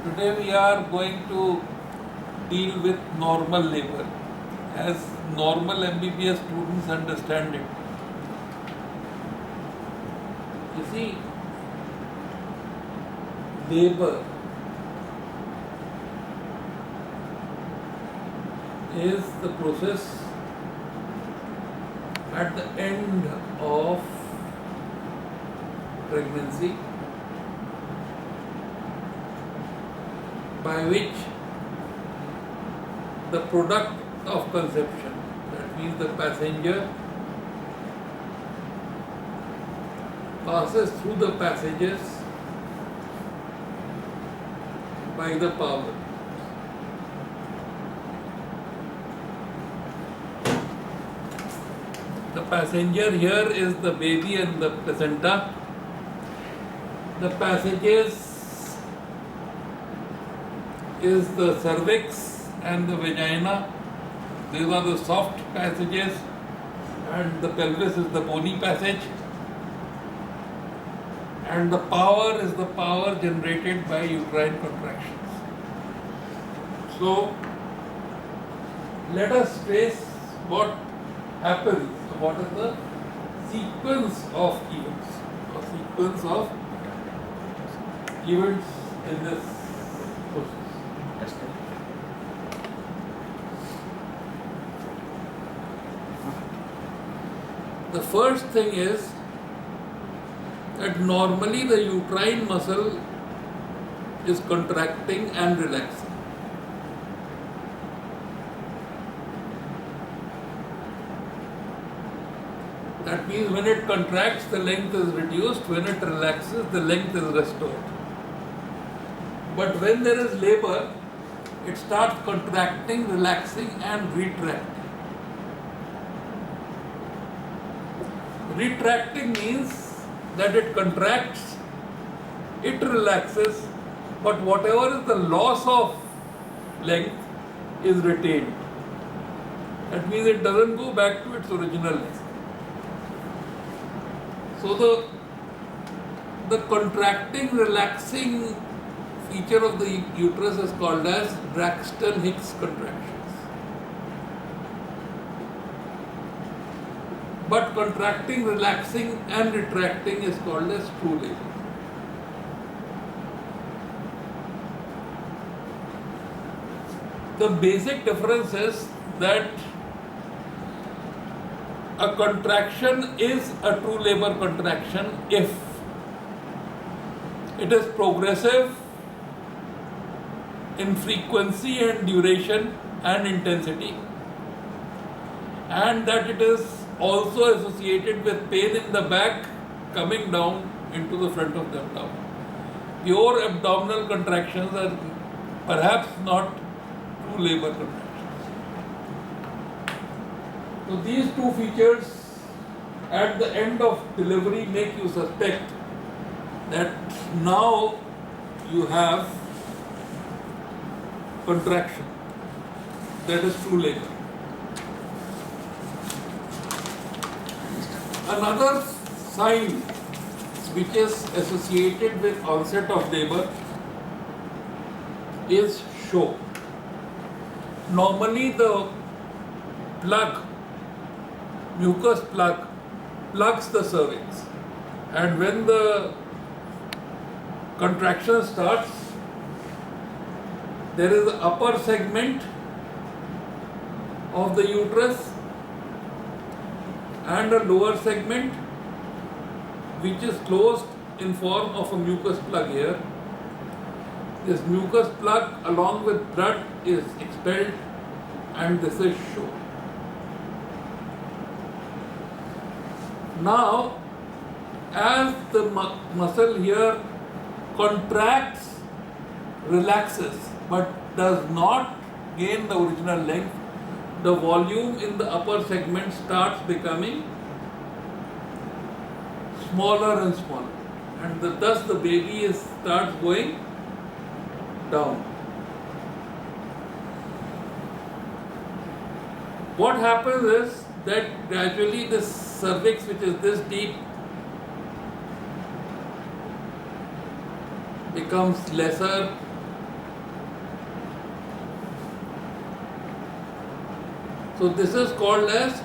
Today we are going to deal with normal labor as normal MBBS students understand it. You see, labor is the process at the end of pregnancy by which the product of conception, that means the passenger, passes through the passages by the power. The passenger here is the baby and the placenta. The passages is the cervix and the vagina. These are the soft passages, and the pelvis is the bony passage. And the power is the power generated by uterine contractions. So, let us trace what happens, what is the sequence of events, or sequence of events in this process. The first thing is that normally the uterine muscle is contracting and relaxing. That means when it contracts, the length is reduced. When it relaxes, the length is restored. But when there is labor, it starts contracting, relaxing, and retracting. Retracting means that it contracts, it relaxes, but whatever is the loss of length is retained. That means it doesn't go back to its original length. So the contracting, relaxing feature of the uterus is called as Braxton-Hicks contractions. But contracting, relaxing and retracting is called as true labor. The basic difference is that a contraction is a true labor contraction if it is progressive in frequency and duration and intensity, and that it is also associated with pain in the back coming down into the front of the abdomen. Pure abdominal contractions are perhaps not true labor contractions. So these two features at the end of delivery make you suspect that now you have contraction, that is true labor. Another sign which is associated with onset of labor is show. Normally the plug, mucus plug, plugs the cervix, and when the contraction starts, there is the upper segment of the uterus and a lower segment which is closed in form of a mucus plug here. This mucus plug along with blood is expelled, and this is show. Now, as the muscle here contracts, relaxes, but does not gain the original length, the volume in the upper segment starts becoming smaller and smaller, and thus the baby starts going down. What happens is that gradually this cervix, which is this deep, becomes lesser So this is called as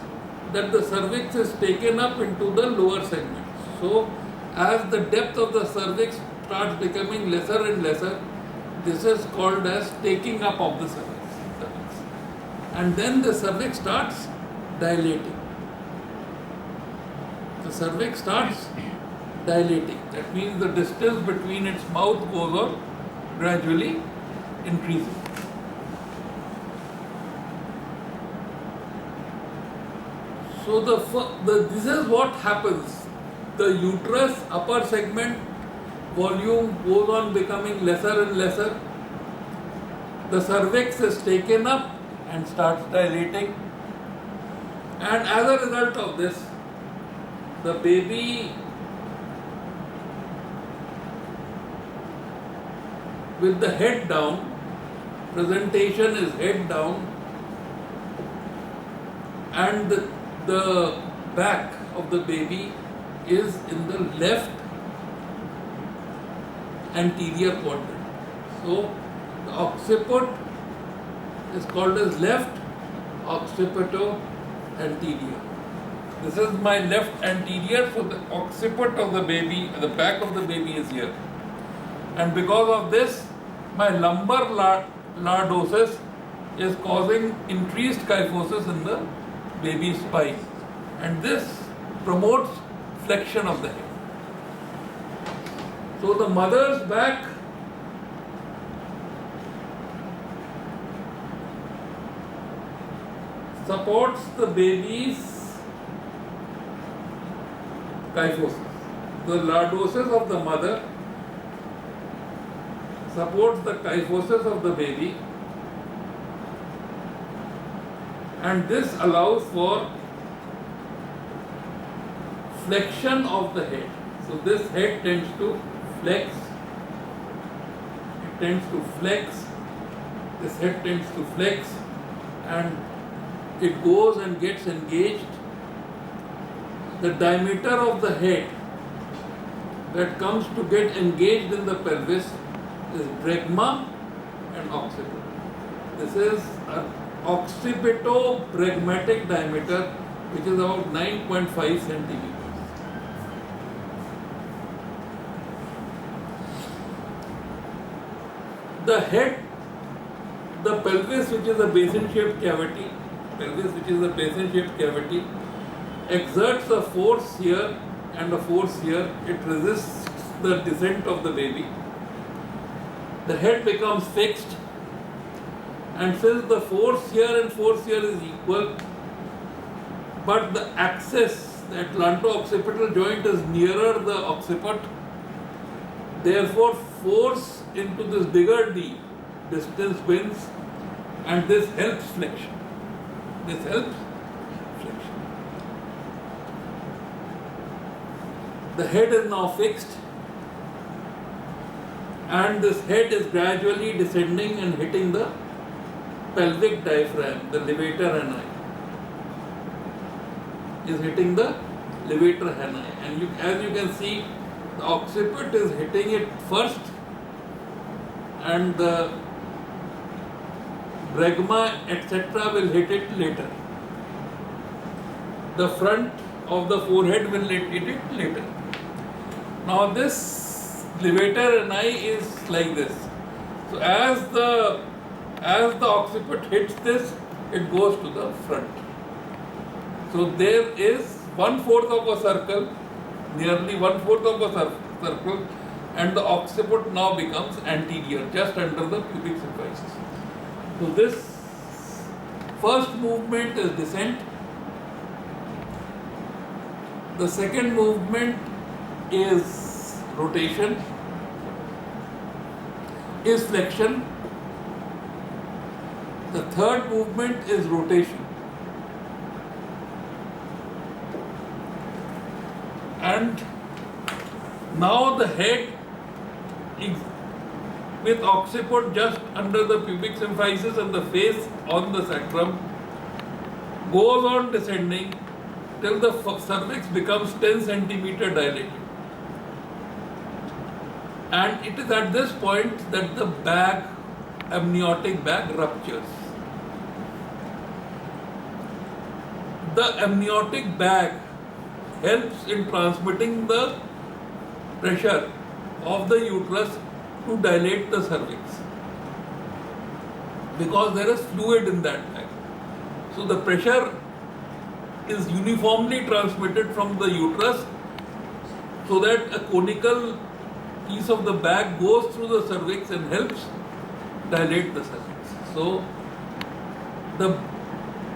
that the cervix is taken up into the lower segment. So as the depth of the cervix starts becoming lesser and lesser, this is called as taking up of the cervix. And then the cervix starts dilating. The cervix starts dilating. That means the distance between its mouth goes on gradually increasing. So this is what happens. The uterus upper segment volume goes on becoming lesser and lesser. The cervix is taken up and starts dilating. And as a result of this, the baby with the head down, presentation is head down, and the back of the baby is in the left anterior quadrant. So the occiput is called as left occipito-anterior. This is my left anterior, so the occiput of the baby, the back of the baby is here. And because of this, my lumbar lordosis is causing increased kyphosis in the baby's spine. And this promotes flexion of the head. So the mother's back supports the baby's kyphosis. The lordosis of the mother supports the kyphosis of the baby, and this allows for flexion of the head. So this head tends to flex, this head tends to flex, and it goes and gets engaged. The diameter of the head that comes to get engaged in the pelvis is bregma and occiput. This is an occipito-bregmatic diameter, which is about 9.5 centimeters. The head, the pelvis, which is a basin-shaped cavity, exerts a force here and a force here. It resists the descent of the baby. The head becomes fixed, and since the force here and force here is equal, but the axis, the atlanto-occipital joint, is nearer the occiput, therefore force into this bigger D distance wins, and this helps flexion. The head is now fixed, and this head is gradually descending and hitting the pelvic diaphragm, the levator ani. Is hitting the levator ani, and as you can see, the occiput is hitting it first, and the bregma, etc., will hit it later. The front of the forehead will hit it later. Now this levator ani is like this. So as the occiput hits this, it goes to the front. So there is 1/4 of a circle, nearly 1/4 of a circle, and the occiput now becomes anterior, just under the pubic symphysis. So this first movement is descent. The second movement is rotation, is flexion. The third movement is rotation. And now the head is with occiput just under the pubic symphysis and the face on the sacrum goes on descending till the cervix becomes 10 centimeter dilated. And it is at this point that the bag, amniotic bag, ruptures. the amniotic bag helps in transmitting the pressure of the uterus to dilate the cervix, because there is fluid in that bag. So the pressure is uniformly transmitted from the uterus so that a conical piece of the bag goes through the cervix and helps dilate the cervix. So the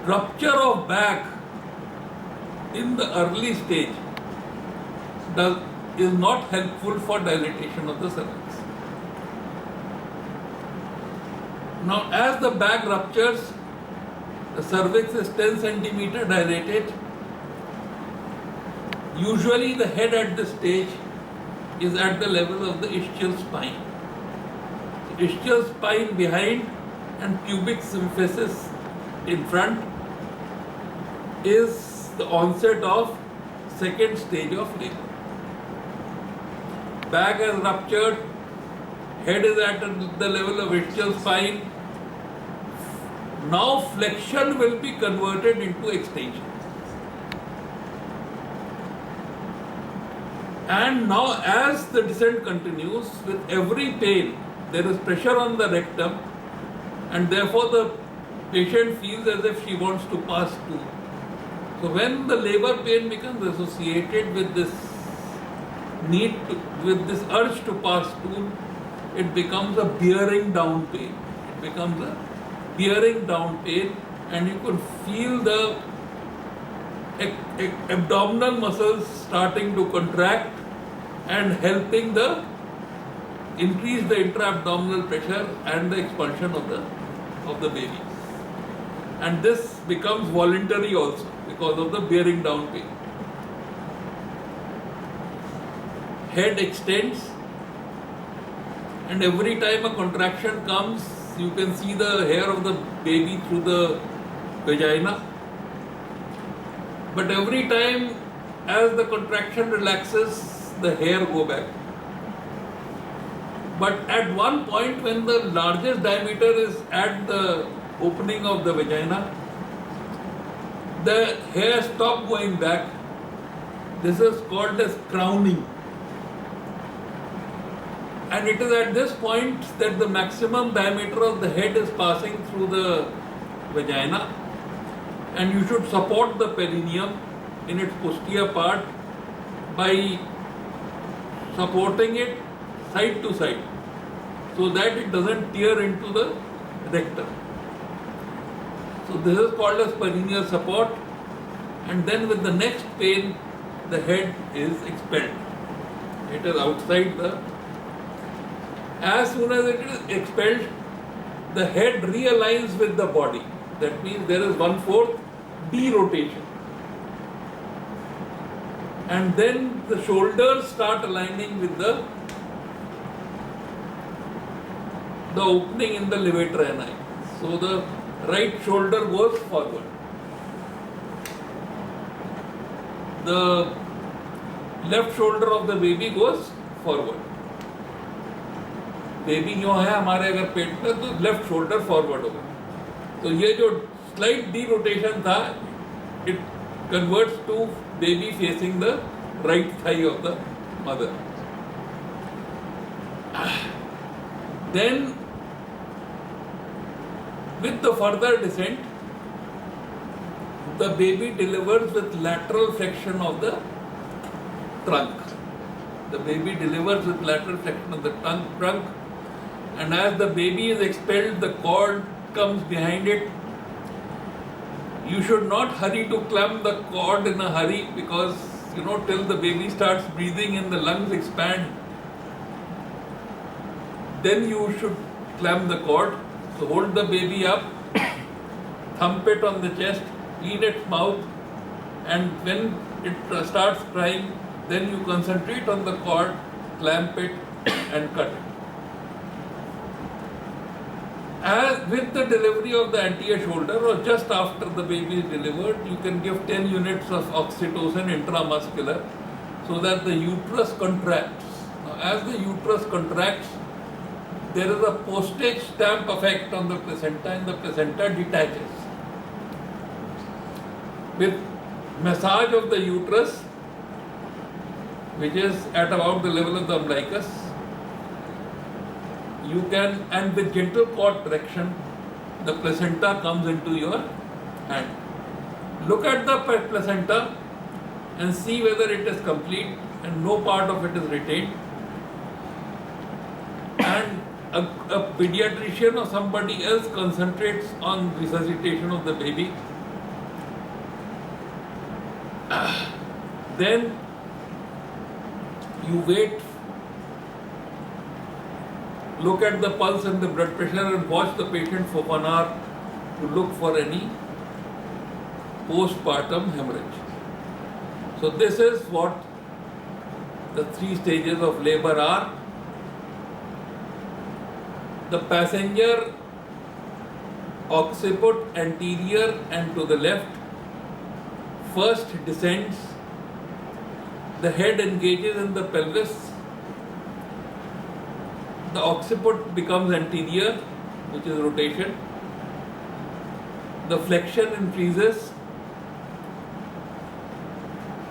rupture of bag in the early stage is not helpful for dilatation of the cervix. Now, as the bag ruptures, the cervix is 10 centimeter dilated. Usually the head at this stage is at the level of the ischial spine. The ischial spine behind and pubic symphysis in front is the onset of second stage of labor. Bag has ruptured, head is at the level of ischial spine. Now flexion will be converted into extension. And now as the descent continues, with every pain, there is pressure on the rectum, and therefore the patient feels as if she wants to pass stool. So when the labor pain becomes associated with this with this urge to pass stool, it becomes a bearing down pain. It becomes a bearing down pain, and you could feel the abdominal muscles starting to contract and helping increase the intra-abdominal pressure and the expulsion of the baby. And this becomes voluntary also because of the bearing down pain. Head extends, and every time a contraction comes, you can see the hair of the baby through the vagina. But every time as the contraction relaxes, the hair go back. But at one point, when the largest diameter is at the opening of the vagina, the hair stops going back. This is called as crowning. And it is at this point that the maximum diameter of the head is passing through the vagina, and you should support the perineum in its posterior part by supporting it side to side so that it doesn't tear into the rectum. So this is called as perineal support, and then with the next pain, the head is expelled. It is outside the. As soon as it is expelled, the head realigns with the body. That means there is 1/4 derotation. And then the shoulders start aligning with the opening in the levator ani. So the right shoulder goes forward. The left shoulder of the baby goes forward. Baby यूँ है हमारे अगर पेट में, तो left shoulder forward होगा. तो ये जो स्लाइट डी रोटेशन था, it converts to baby facing the right thigh of the mother. Then with the further descent, the baby delivers with lateral flexion of the trunk. The baby delivers with lateral flexion of the trunk. And as the baby is expelled, the cord comes behind it. You should not hurry to clamp the cord in a hurry, because till the baby starts breathing and the lungs expand, then you should clamp the cord. So hold the baby up, thump it on the chest, clean its mouth, and when it starts crying, then you concentrate on the cord, clamp it and cut it. As with the delivery of the anterior shoulder, or just after the baby is delivered, you can give 10 units of oxytocin intramuscular so that the uterus contracts. Now, as the uterus contracts, there is a postage stamp effect on the placenta, and the placenta detaches. with massage of the uterus, which is at about the level of the umbilicus. You can, and with gentle cord traction, the placenta comes into your hand. Look at the placenta and see whether it is complete and no part of it is retained. And a pediatrician or somebody else concentrates on resuscitation of the baby. Then you wait, look at the pulse and the blood pressure and watch the patient for 1 hour to look for any postpartum hemorrhage. So this is what the 3 stages of labor are. The passenger occiput anterior and to the left first descends. The head engages in the pelvis. The occiput becomes anterior, which is rotation. The flexion increases.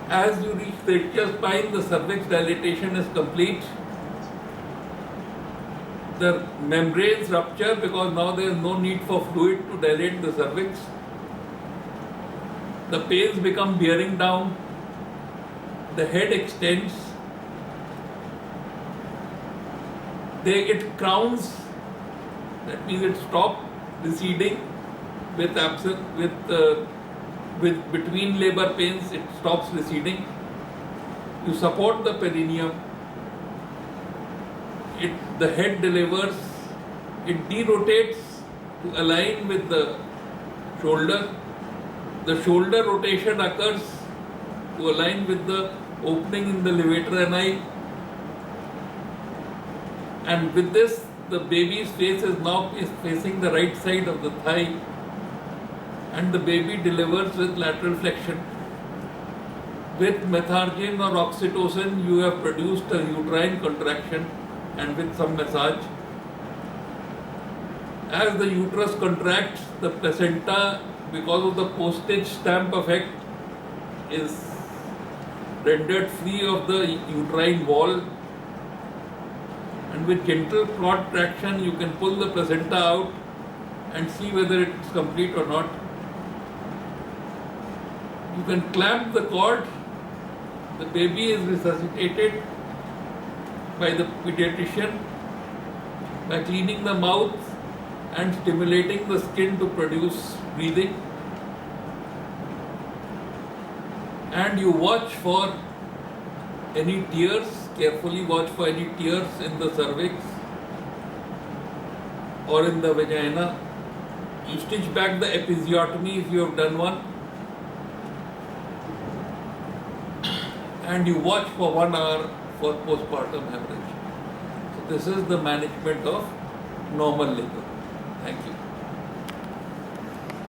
As you reach the ischial spine, the cervix dilatation is complete. The membranes rupture because now there is no need for fluid to dilate the cervix. The pains become bearing down. The head extends. It crowns, that means it stops receding with between labor pains, it stops receding. You support the perineum. The head delivers. It derotates to align with the shoulder. The shoulder rotation occurs to align with the opening in the levator ani. And with this, the baby's face is now facing the right side of the thigh, and the baby delivers with lateral flexion. With methargin or oxytocin, you have produced a uterine contraction, and with some massage. As the uterus contracts, the placenta, because of the postage stamp effect, is rendered free of the uterine wall. And with gentle cord traction, you can pull the placenta out and see whether it is complete or not. You can clamp the cord. The baby is resuscitated by the pediatrician by cleaning the mouth and stimulating the skin to produce breathing. And you watch for any tears, carefully watch for any tears in the cervix or in the vagina. You stitch back the episiotomy if you have done one. And you watch for 1 hour for postpartum hemorrhage. So this is the management of normal labor. Thank you.